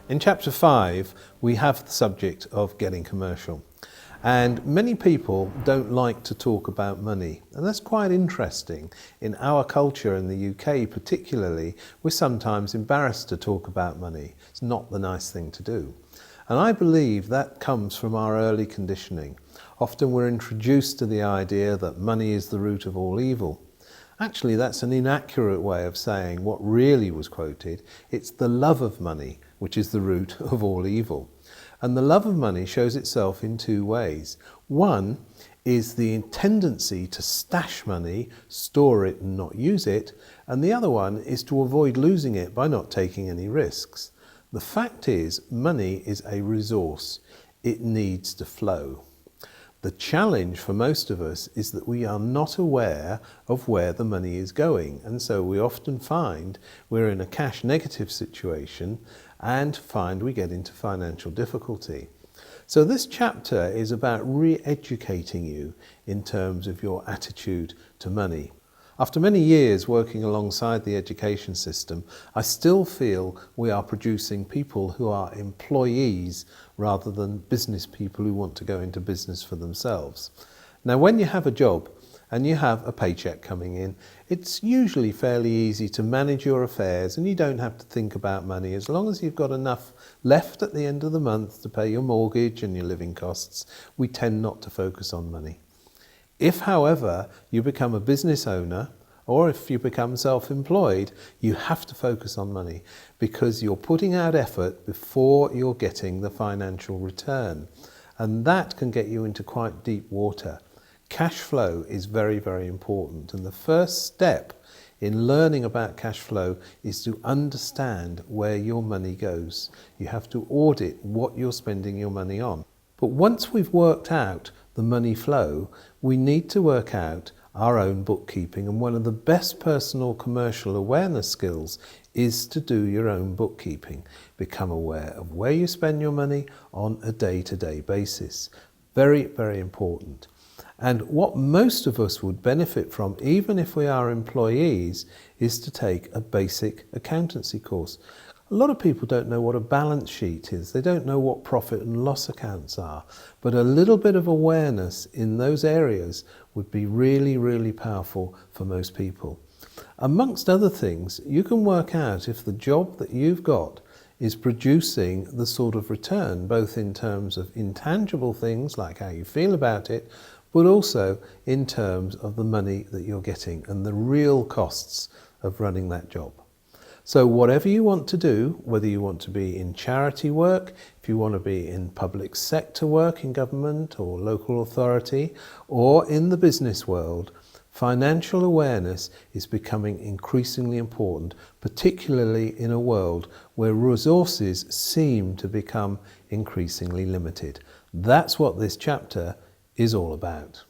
In chapter 5, we have the subject of getting commercial. And many people don't like to talk about money. And that's quite interesting. In our culture in the UK particularly, we're sometimes embarrassed to talk about money. It's not the nice thing to do. And I believe that comes from our early conditioning. Often we're introduced to the idea that money is the root of all evil. Actually, that's an inaccurate way of saying what really was quoted. It's the love of money, which is the root of all evil. And the love of money shows itself in two ways. One is the tendency to stash money, store it and not use it. And the other one is to avoid losing it by not taking any risks. The fact is, money is a resource. It needs to flow. The challenge for most of us is that we are not aware of where the money is going, and so we often find we're in a cash negative situation and find we get into financial difficulty. So this chapter is about re-educating you in terms of your attitude to money. After many years working alongside the education system, I still feel we are producing people who are employees rather than business people who want to go into business for themselves. Now, when you have a job and you have a paycheck coming in, it's usually fairly easy to manage your affairs and you don't have to think about money. As long as you've got enough left at the end of the month to pay your mortgage and your living costs, we tend not to focus on money. If, however, you become a business owner or if you become self-employed, you have to focus on money because you're putting out effort before you're getting the financial return. And that can get you into quite deep water. Cash flow is very, very important. And the first step in learning about cash flow is to understand where your money goes. You have to audit what you're spending your money on. But once we've worked out the money flow, we need to work out our own bookkeeping. And one of the best personal commercial awareness skills is to do your own bookkeeping. Become aware of where you spend your money on a day-to-day basis. Very, very important. And what most of us would benefit from, even if we are employees, is to take a basic accountancy course. A lot of people don't know what a balance sheet is. They don't know what profit and loss accounts are. But a little bit of awareness in those areas would be really, really powerful for most people. Amongst other things, you can work out if the job that you've got is producing the sort of return, both in terms of intangible things like how you feel about it, but also in terms of the money that you're getting and the real costs of running that job. So whatever you want to do, whether you want to be in charity work, if you want to be in public sector work in government or local authority, or in the business world, financial awareness is becoming increasingly important, particularly in a world where resources seem to become increasingly limited. That's what this chapter is all about.